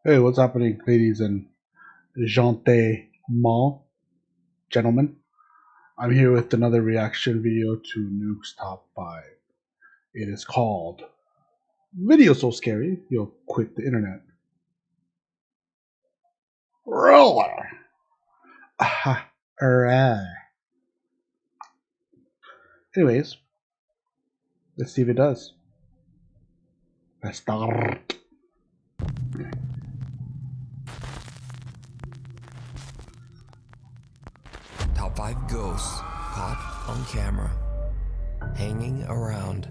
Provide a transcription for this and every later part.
Hey, what's happening, ladies and gentlemen? I'm here with another reaction video to Nuke's Top 5. It is called Video So Scary You'll Quit the Internet. Roller! Aha, alright. Anyways, let's see if it does. Let's start. Top 5 ghosts caught on camera, hanging around.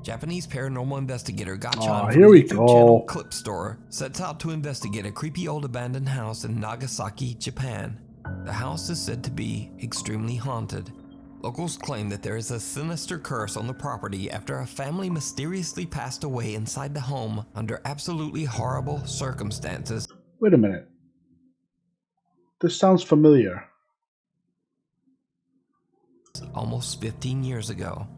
Japanese paranormal investigator Gachan from Here the we YouTube channel go. Clip Store sets out to investigate a creepy old abandoned house in Nagasaki, Japan. The house is said to be extremely haunted. Locals claim that there is a sinister curse on the property after a family mysteriously passed away inside the home under absolutely horrible circumstances. Wait a minute. This sounds familiar. Almost 15 years ago.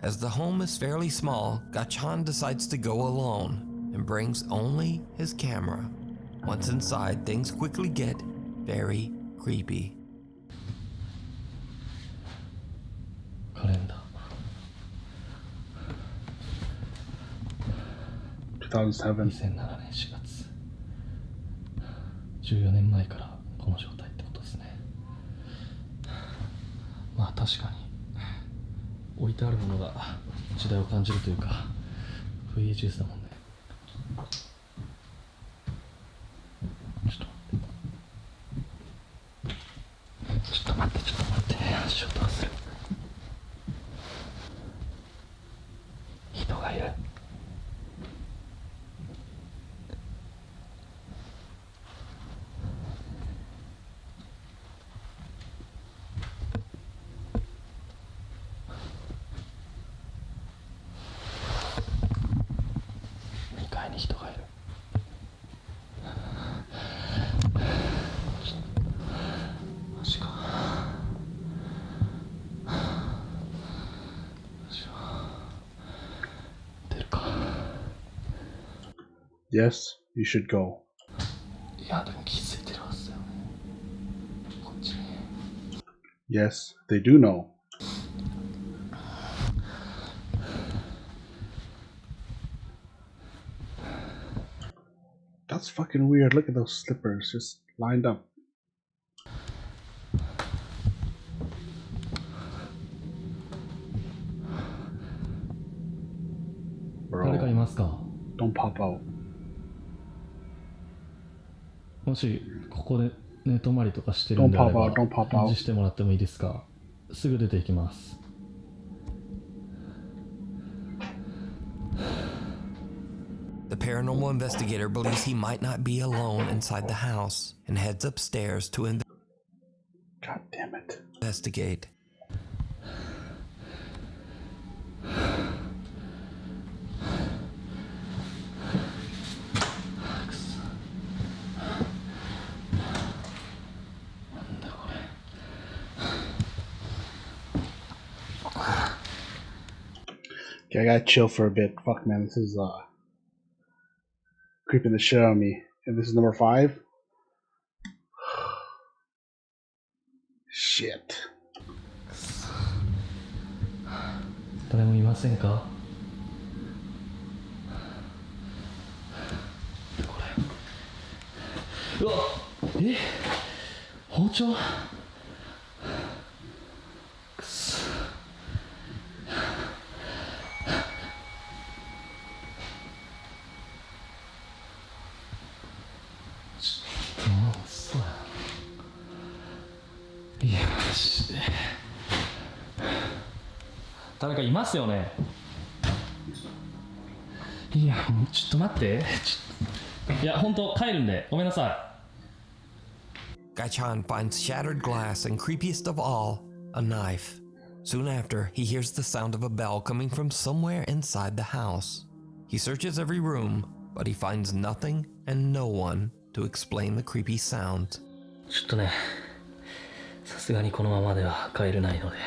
As the home is fairly small, Gachan decides to go alone and brings only his camera. Once inside, things quickly get very creepy. カレンダー2007. 2007年4月14年前からこの状態ってことですね。まあ確かに置いてあるものが時代を感じるというか VHS だもんね。ちょっと待って足音がする。人がいる。2階に人がいる。マジか。出るか。Yes, you should go. いやでも気づいてるはずだよね。こっちに。 Yes, they do know. That's fucking weird. Look at those slippers just lined up. Bro, 誰かいますか。 don't pop out. もしここで寝泊まりとかしてるんであれば Don't pop out. 返事してもらってもいいですか。すぐ出ていきます。 The paranormal investigator believes he might not be alone inside the house and heads upstairs to God damn it. investigate. Okay, I gotta chill for a bit. Fuck, man, this is creeping the shit out of me. And this is number 5. Shit. 誰もいませんか。これうわえ包丁くそ。そうや。いやマジで誰かいますよね。いやもうちょっと待って。いや本当帰るんでごめんなさい。 Gachan finds shattered glass and, creepiest of all, a knife. Soon after, he hears the sound of a bell coming from somewhere inside the house. He searches every room, but he finds nothing and no one to explain the creepy sound. ちょっとねさすがにこのままでは帰れないので、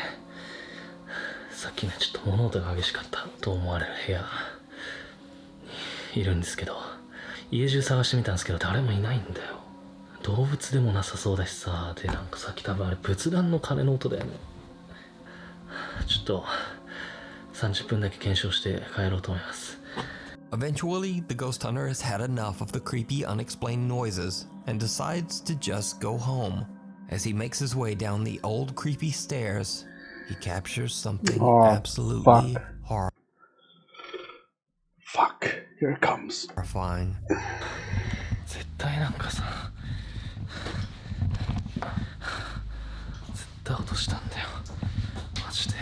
さっきねちょっと物音が激しかったと思われる部屋にいるんですけど、家中探してみたんですけど誰もいないんだよ。動物でもなさそうだしさ。でなんかさっき多分あれ仏壇の鐘の音だよね。ちょっと30分だけ検証して帰ろうと思います。 Eventually, the ghost hunter has had enough of the creepy, unexplained noises and decides to just go home. As he makes his way down the old, creepy stairs, he captures something absolutely Fuck, here it comes. horrifying. 絶対なんかさ絶対落としたんだよマジで。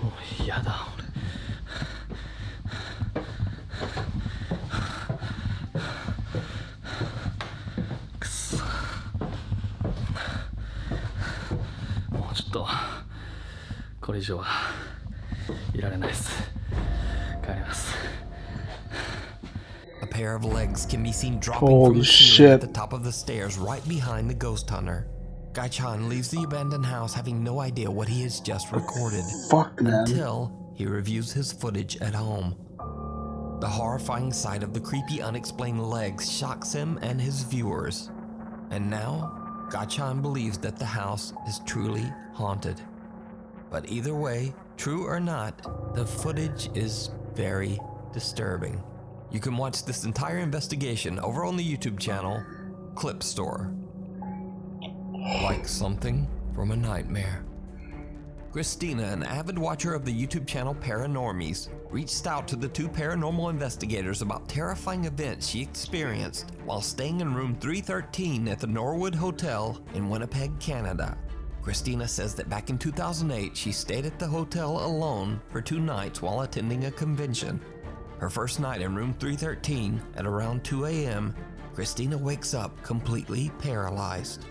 もう嫌だ俺。くそ。もうちょっとこれ以上はいられないです。帰ります。A pair of legs can be seen dropping Holy from the ceiling at shit. the top of the stairs right behind the ghost hunter. Gai-chan leaves the abandoned house having no idea what he has just recorded Fuck, man. until he reviews his footage at home. The horrifying sight of the creepy, unexplained legs shocks him and his viewers. And now, Gai-chan believes that the house is truly haunted. But either way, true or not, the footage is very disturbing. You can watch this entire investigation over on the YouTube channel, Clip Store. Like something from a nightmare. Christina, an avid watcher of the YouTube channel Paranormies, reached out to the two paranormal investigators about terrifying events she experienced while staying in room 313 at the Norwood Hotel in Winnipeg, Canada. Christina says that back in 2008, she stayed at the hotel alone for 2 nights while attending a convention. Her first night in room 313 at around 2 a.m., Christina wakes up completely paralyzed.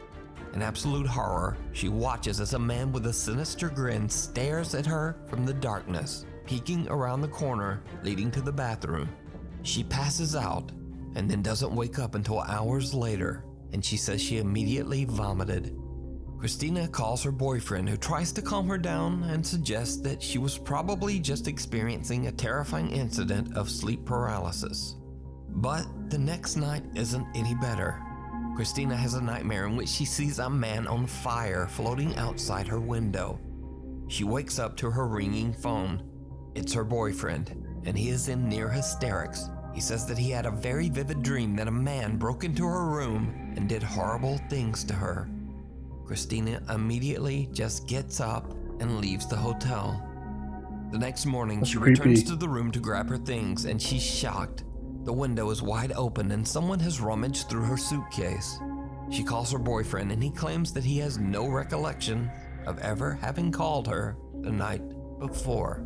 In absolute horror, she watches as a man with a sinister grin stares at her from the darkness, peeking around the corner leading to the bathroom. She passes out and then doesn't wake up until hours later, and she says she immediately vomited. Christina calls her boyfriend, who tries to calm her down and suggests that she was probably just experiencing a terrifying incident of sleep paralysis. But the next night isn't any better. Christina has a nightmare in which she sees a man on fire floating outside her window. She wakes up to her ringing phone. It's her boyfriend, and he is in near hysterics. He says that he had a very vivid dream that a man broke into her room and did horrible things to her. Christina immediately just gets up and leaves the hotel. The next morning, That's she creepy. returns to the room to grab her things, and she's shocked. The window is wide open and someone has rummaged through her suitcase. She calls her boyfriend and he claims that he has no recollection of ever having called her the night before.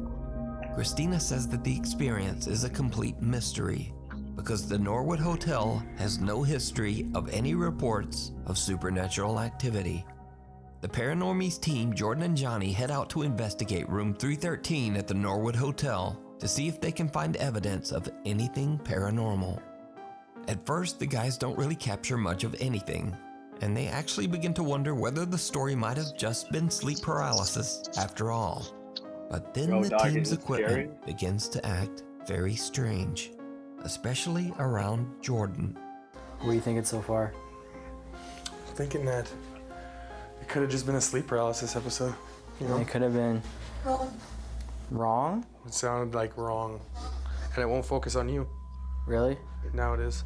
Christina says that the experience is a complete mystery because the Norwood Hotel has no history of any reports of supernatural activity. The Paranormies team, Jordan and Johnny, head out to investigate room 313 at the Norwood Hotel to see if they can find evidence of anything paranormal. At first, the guys don't really capture much of anything, and they actually begin to wonder whether the story might have just been sleep paralysis after all. But then the team's equipment begins to act very strange, especially around Jordan. What are you thinking so far? I'm thinking that it could have just been a sleep paralysis episode. You know? It could have been wrong? It sounded like wrong. And it won't focus on you. Really? Now it is.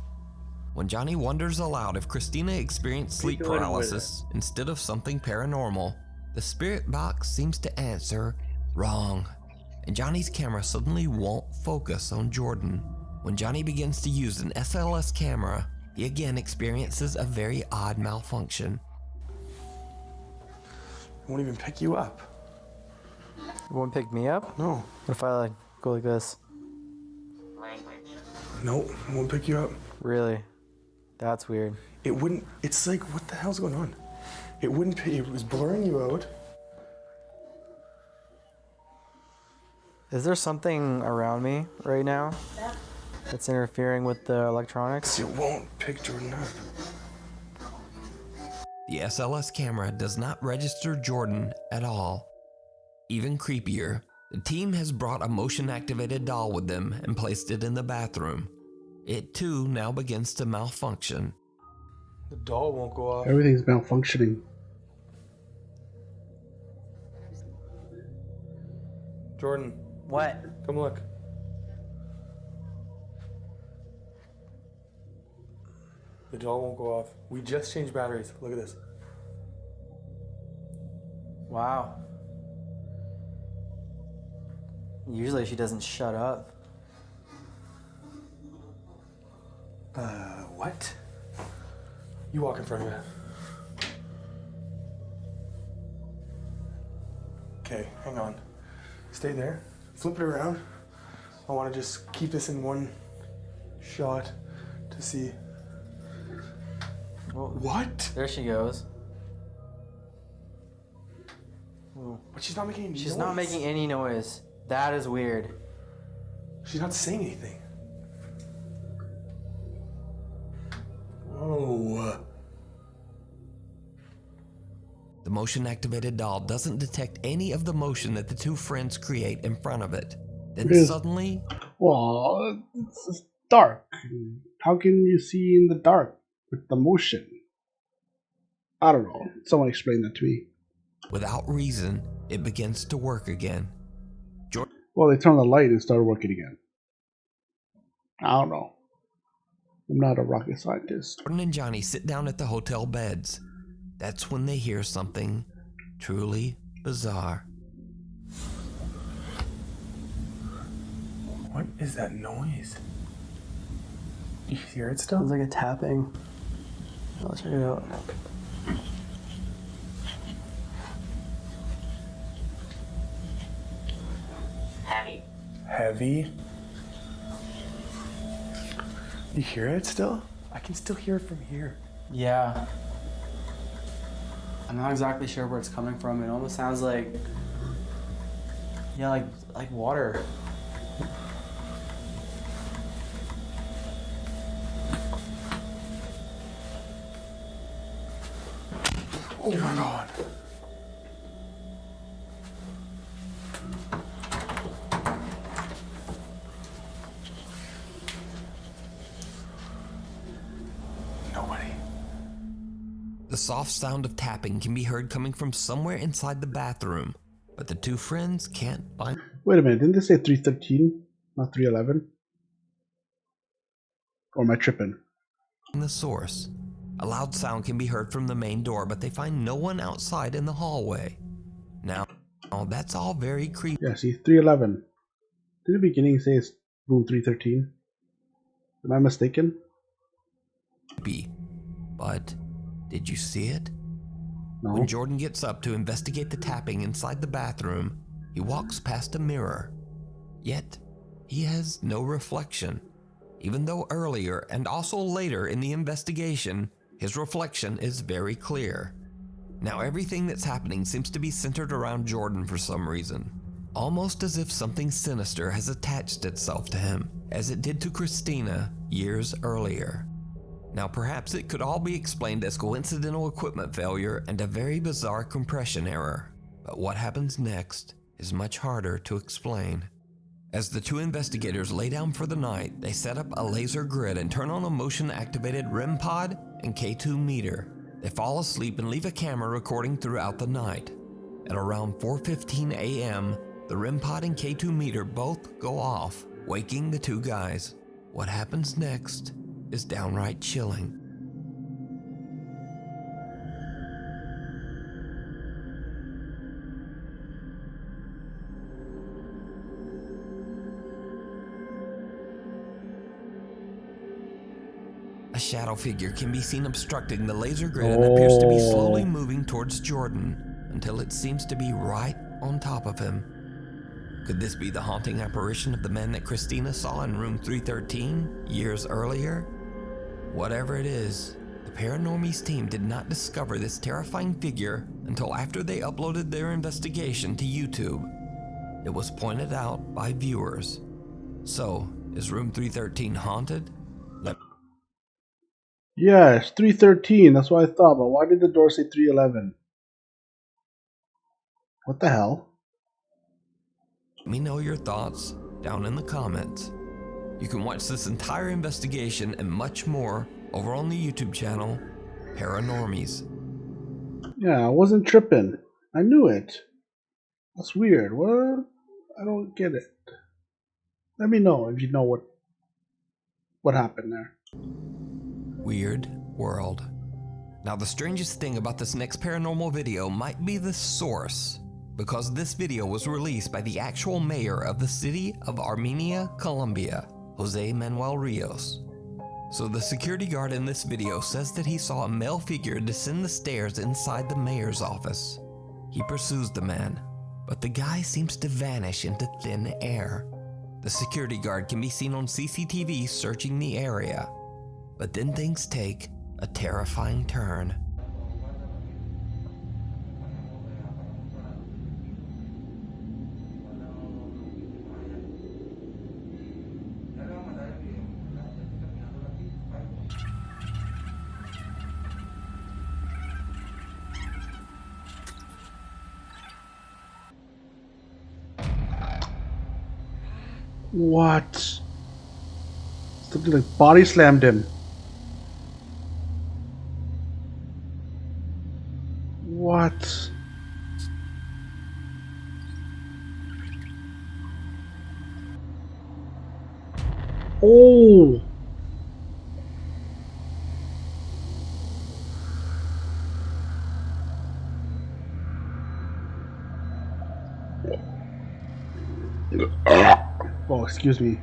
When Johnny wonders aloud if Christina experienced sleep paralysis instead of something paranormal, the spirit box seems to answer wrong, and Johnny's camera suddenly won't focus on Jordan. When Johnny begins to use an SLS camera, he again experiences a very odd malfunction. It won't even pick you up. It won't pick me up? No. What if I like go like this? Nope, it won't pick you up. Really? That's weird. It wouldn't, it's like, what the hell's going on? It wouldn't pick, it was blurring you out. Is there something around me right now that's interfering with the electronics? It won't pick Jordan up. The SLS camera does not register Jordan at all. Even creepier, the team has brought a motion-activated doll with them and placed it in the bathroom. It too now begins to malfunction. The doll won't go off. Everything's malfunctioning. Jordan, What? come look. The doll won't go off. We just changed batteries. Look at this. Wow. Usually she doesn't shut up. What? You walk in front of it. Okay, hang on. Stay there. Flip it around. I want to just keep this in one shot to see. Well, What? there she goes. Ooh. But she's not making any noise. She's not making any noise. That is weird. She's not saying anything. Whoa. The motion-activated doll doesn't detect any of the motion that the two friends create in front of it. Then It is- suddenly, Well, it's dark. How can you see in the dark with the motion? I don't know. Someone explain that to me. without reason, it begins to work again. Well, they turn on the light and start working again. I don't know. I'm not a rocket scientist. Jordan and Johnny sit down at the hotel beds. That's when they hear something truly bizarre. What is that noise? You hear it still? Sounds like a tapping. I'll check it out. Heavy. You hear it still? I can still hear it from here. Yeah. I'm not exactly sure where it's coming from. It almost sounds like, yeah, like water. Oh my god. Nobody. The soft sound of tapping can be heard coming from somewhere inside the bathroom, but the two friends can't find Wait a minute. Didn't they say 313, not 311? Or am I tripping? the source. A loud sound can be heard from the main door, but they find no one outside in the hallway. Now, that's all very creepy. Yeah, see, 311. Did the beginning say it's room 313? Am I mistaken? But did you see it? No. When Jordan gets up to investigate the tapping inside the bathroom, he walks past a mirror. Yet, he has no reflection. Even though earlier and also later in the investigation, his reflection is very clear. Now everything that's happening seems to be centered around Jordan for some reason. Almost as if something sinister has attached itself to him, as it did to Christina years earlier. Now perhaps it could all be explained as coincidental equipment failure and a very bizarre compression error. But what happens next is much harder to explain. As the two investigators lay down for the night, they set up a laser grid and turn on a motion-activated REM pod and K2 meter. They fall asleep and leave a camera recording throughout the night. At around 4:15 a.m., the REM pod and K2 meter both go off, waking the two guys. What happens next is downright chilling. A shadow figure can be seen obstructing the laser grid and appears to be slowly moving towards Jordan until it seems to be right on top of him. Could this be the haunting apparition of the man that Christina saw in room 313 years earlier? Whatever it is, the Paranormies team did not discover this terrifying figure until after they uploaded their investigation to YouTube. It was pointed out by viewers. So, is room 313 haunted? Yeah, it's 313. That's what I thought. But why did the door say 311? What the hell? Let me know your thoughts down in the comments. You can watch this entire investigation and much more over on the YouTube channel Paranormies. Yeah, I wasn't tripping. I knew it. That's weird. What? I don't get it. Let me know if you know what happened there. Weird world. Now, the strangest thing about this next paranormal video might be the source, because this video was released by the actual mayor of the city of Armenia, Colombia, Jose Manuel Rios. So the security guard in this video says that he saw a male figure descend the stairs inside the mayor's office. He pursues the man, but the guy seems to vanish into thin air. The security guard can be seen on CCTV searching the area, but then things take a terrifying turn. What? Something like body slammed him. What? Oh! Oh, excuse me.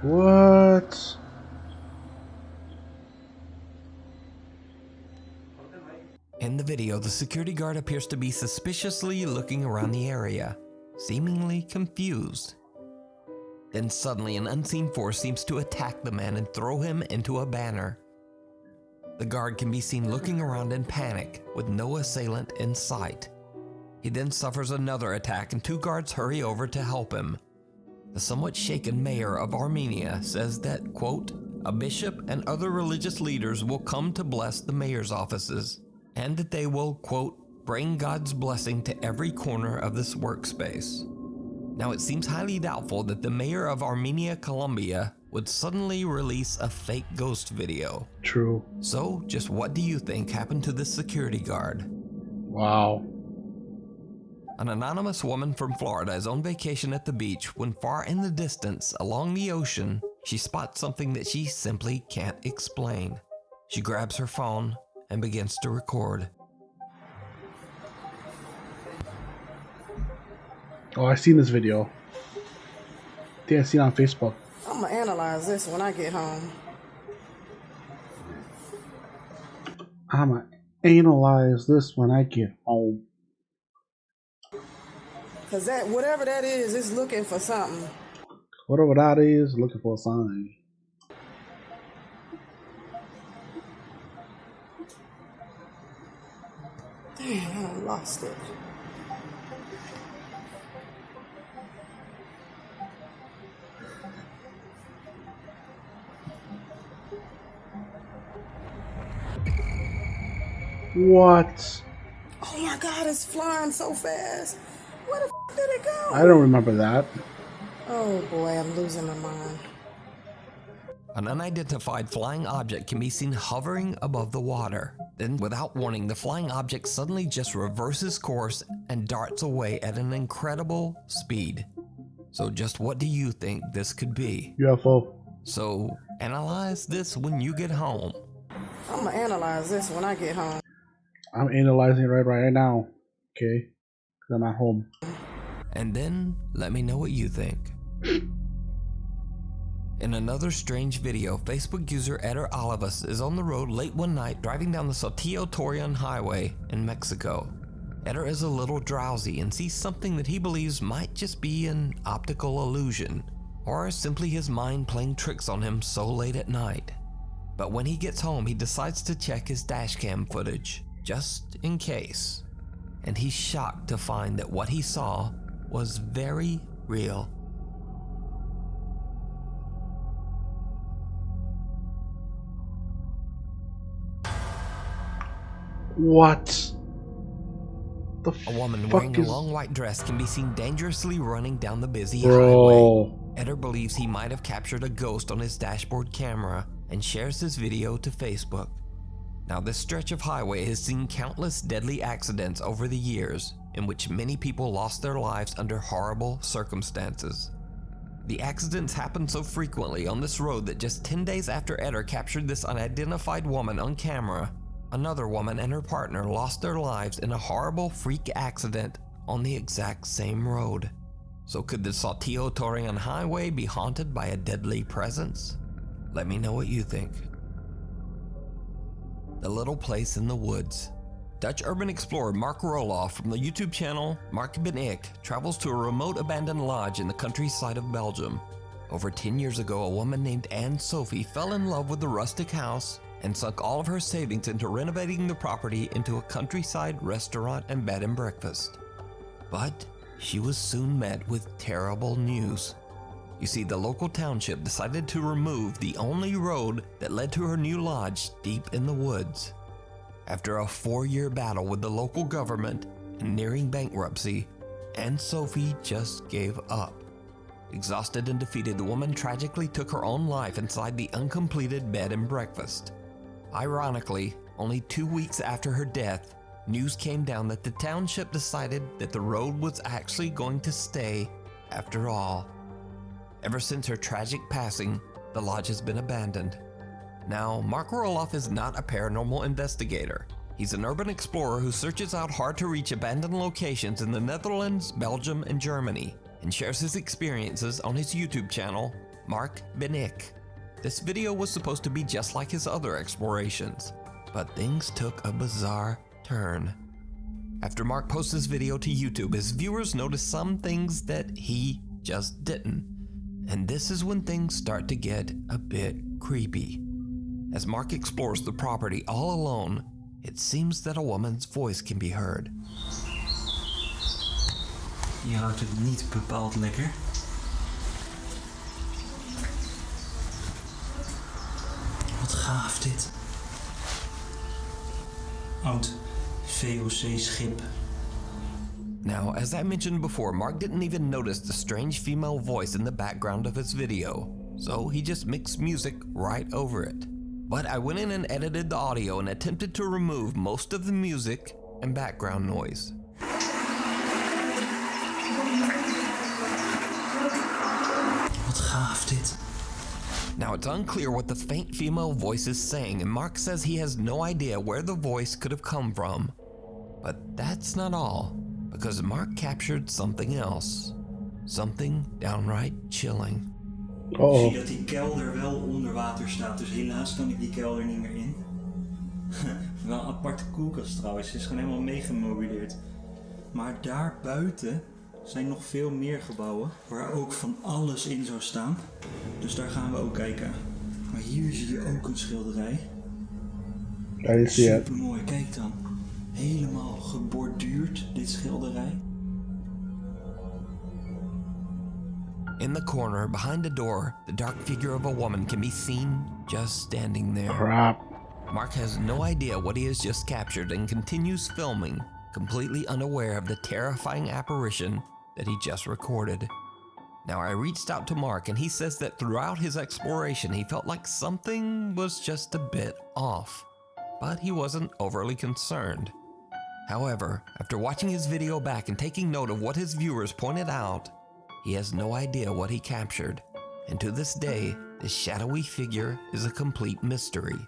What? In the video, the security guard appears to be suspiciously looking around the area, seemingly confused. Then suddenly an unseen force seems to attack the man and throw him into a banner. The guard can be seen looking around in panic, with no assailant in sight. He then suffers another attack and two guards hurry over to help him. The somewhat shaken mayor of Armenia says that, quote, a bishop and other religious leaders will come to bless the mayor's offices, and that they will, quote, bring God's blessing to every corner of this workspace. Now, it seems highly doubtful that the mayor of Armenia, Colombia, would suddenly release a fake ghost video. True. So, just what do you think happened to this security guard? Wow. An anonymous woman from Florida is on vacation at the beach when far in the distance, along the ocean, she spots something that she simply can't explain. She grabs her phone and begins to record. Oh, I've seen this video. I think I've seen it on Facebook. I'm gonna analyze this when I get home. I'ma analyze this when I get home. Cause that whatever that is looking for something. Whatever that is, looking for a sign. Damn, I lost it. What? Oh my God, it's flying so fast. Where the f did it go? I don't remember that. Oh boy, I'm losing my mind. An unidentified flying object can be seen hovering above the water. Then, without warning, the flying object suddenly just reverses course and darts away at an incredible speed. So just what do you think this could be? UFO. So, analyze this when you get home. I'm gonna analyze this when I get home. I'm analyzing it right now. Okay? Because I'm at home. And then, let me know what you think. In another strange video, Facebook user Eder Olivas is on the road late one night driving down the Saltillo-Torreon highway in Mexico. Eder is a little drowsy and sees something that he believes might just be an optical illusion, or simply his mind playing tricks on him so late at night. But when he gets home, he decides to check his dashcam footage, just in case. And he's shocked to find that what he saw was very real. What? The A woman fuck wearing a is... long white dress can be seen dangerously running down the busy Bro. highway. Eder believes he might have captured a ghost on his dashboard camera and shares this video to Facebook. Now, this stretch of highway has seen countless deadly accidents over the years in which many people lost their lives under horrible circumstances. The accidents happen so frequently on this road that just 10 days after Eder captured this unidentified woman on camera, another woman and her partner lost their lives in a horrible freak accident on the exact same road. So could the Saltillo Torreon highway be haunted by a deadly presence? Let me know what you think. The Little Place in the Woods. Dutch urban explorer Mark Roloff from the YouTube channel Mark Ben Ik travels to a remote abandoned lodge in the countryside of Belgium. Over 10 years ago, a woman named Anne Sophie fell in love with the rustic house and sunk all of her savings into renovating the property into a countryside restaurant and bed and breakfast. But she was soon met with terrible news. You see, the local township decided to remove the only road that led to her new lodge deep in the woods. After a 4-year battle with the local government and nearing bankruptcy, Anne Sophie just gave up. Exhausted and defeated, the woman tragically took her own life inside the uncompleted bed and breakfast. Ironically, only 2 weeks after her death, news came down that the township decided that the road was actually going to stay after all. Ever since her tragic passing, the lodge has been abandoned. Now, Mark Roloff is not a paranormal investigator. He's an urban explorer who searches out hard-to-reach abandoned locations in the Netherlands, Belgium, and Germany, and shares his experiences on his YouTube channel, Mark Ben Ik. This video was supposed to be just like his other explorations, but things took a bizarre turn. After Mark posts this video to YouTube, his viewers noticed some things that he just didn't. And this is when things start to get a bit creepy. As Mark explores the property all alone, it seems that a woman's voice can be heard. Je houdt het niet bepaald lekker. Wat gaaf dit. Oud VOC-schip. Now, as I mentioned before, Mark didn't even notice the strange female voice in the background of his video, so he just mixed music right over it. But I went in and edited the audio and attempted to remove most of the music and background noise. Wat gaaf dit. Now, it's unclear what the faint female voice is saying, and Mark says he has no idea where the voice could have come from. But that's not all, because Mark captured something else. Something downright chilling. Ik Uh-oh. zie dat die kelder wel onder water staat, dus helaas kan ik die kelder niet meer in. Wel een aparte koelkast trouwens, ze is gewoon helemaal meegemobileerd. Maar daar buiten zijn nog veel meer gebouwen waar ook van alles in zou staan. Dus daar gaan we ook kijken. Maar hier zie je ook een schilderij. I didn't see it. Super mooi, kijk dan. Helemaal geborduurd, dit schilderij. In the corner, behind the door, the dark figure of a woman can be seen just standing there. Crap. Mark has no idea what he has just captured and continues filming, completely unaware of the terrifying apparition that he just recorded. Now, I reached out to Mark and he says that throughout his exploration he felt like something was just a bit off, but he wasn't overly concerned. However, after watching his video back and taking note of what his viewers pointed out, he has no idea what he captured, and to this day, this shadowy figure is a complete mystery.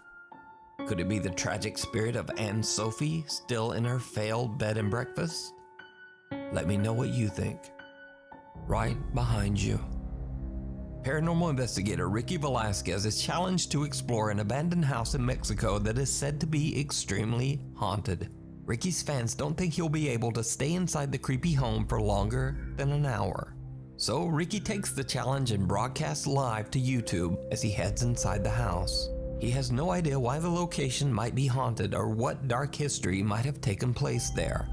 Could it be the tragic spirit of Anne Sophie still in her failed bed and breakfast? Let me know what you think. Right behind you. Paranormal investigator Ricky Velasquez is challenged to explore an abandoned house in Mexico that is said to be extremely haunted. Ricky's fans don't think he'll be able to stay inside the creepy home for longer than an hour. So Ricky takes the challenge and broadcasts live to YouTube as he heads inside the house. He has no idea why the location might be haunted or what dark history might have taken place there.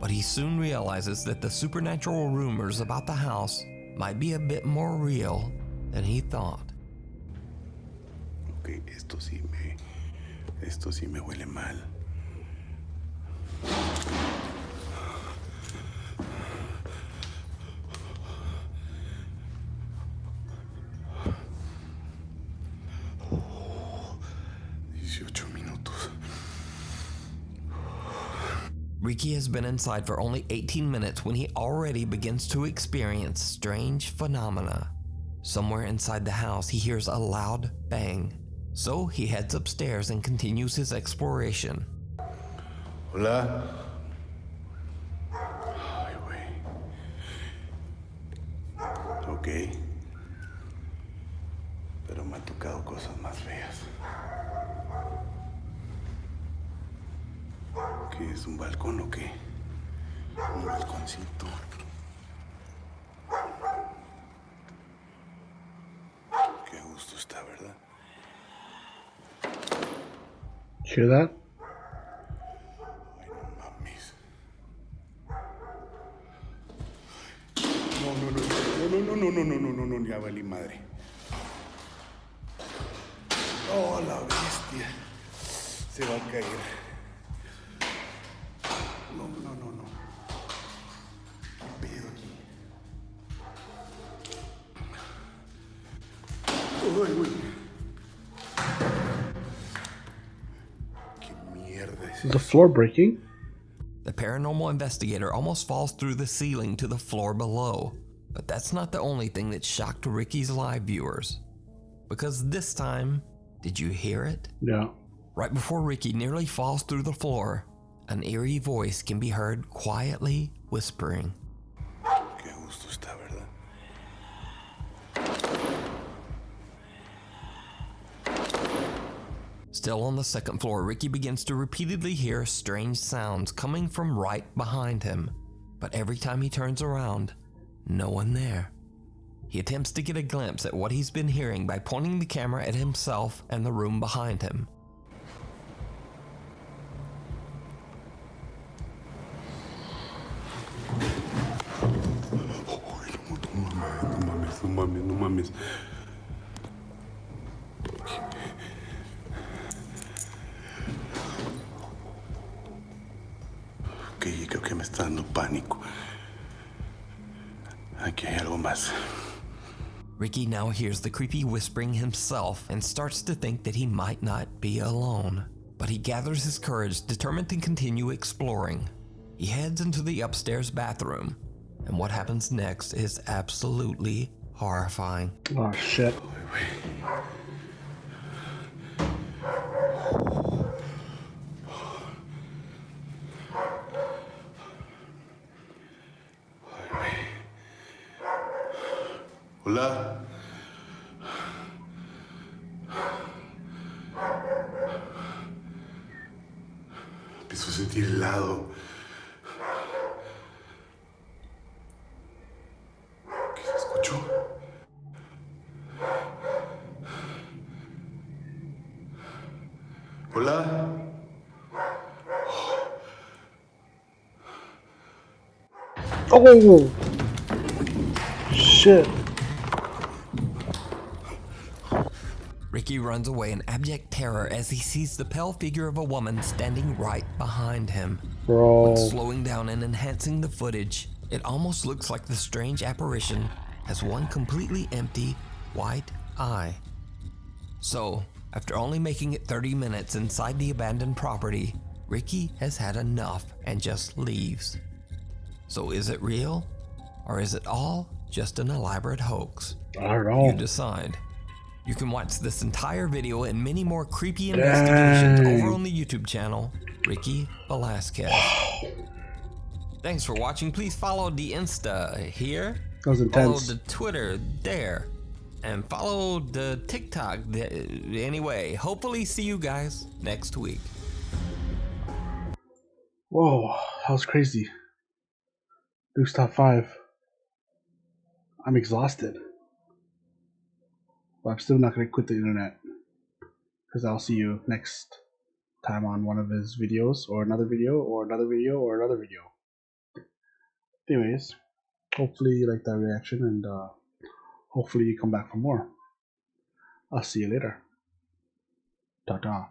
But he soon realizes that the supernatural rumors about the house might be a bit more real than he thought. Ok, esto sí me huele mal. Ricky has been inside for only 18 minutes when he already begins to experience strange phenomena. Somewhere inside the house, he hears a loud bang. So he heads upstairs and continues his exploration. Hola. Ay, güey. Ok. Pero me han tocado cosas más feas. ¿Qué es un balcón o qué? Un balconcito. Qué gusto está, ¿verdad? Hear that? Ay, no mames. No, ya valí madre. Oh, la bestia. Se va a caer. No. ¿Qué pedo aquí? Ay, güey. ¿Qué mierda es Is the floor breaking? The paranormal investigator almost falls through the ceiling to the floor below. But that's not the only thing that shocked Ricky's live viewers. Because this time, did you hear it? Yeah. Right before Ricky nearly falls through the floor, an eerie voice can be heard quietly whispering. Qué gusto está, ¿verdad? Still on the second floor, Ricky begins to repeatedly hear strange sounds coming from right behind him. But every time he turns around, no one there. He attempts to get a glimpse at what he's been hearing by pointing the camera at himself and the room behind him. No mames. Ok, creo que me está dando pánico. Aquí hay algo más. Ricky now hears the creepy whispering himself and starts to think that he might not be alone. But he gathers his courage, determined to continue exploring. He heads into the upstairs bathroom, and what happens next is absolutely horrifying. Oh shit. Hola. Empiezo a sentir helado. ¿Qué se escuchó? Hola. Oh shit. Ricky runs away in abject terror as he sees the pale figure of a woman standing right behind him. Bro. When slowing down and enhancing the footage, it almost looks like the strange apparition has one completely empty white eye. So, after only making it 30 minutes inside the abandoned property, Ricky has had enough and just leaves. So is it real? Or is it all just an elaborate hoax? I don't know. You decide. You can watch this entire video and many more creepy investigations over on the YouTube channel, Ricky Velasquez. Thanks for watching. Please follow the Insta here. That was Follow intense. the Twitter there. And follow the TikTok. Anyway, hopefully see you guys next week. Whoa, that was crazy. Duke's top 5. I'm exhausted. But I'm still not going to quit the internet. Because I'll see you next time on one of his videos, or another video, or another video, or another video. Anyways, hopefully you like that reaction, and hopefully you come back for more. I'll see you later. Ta-ta.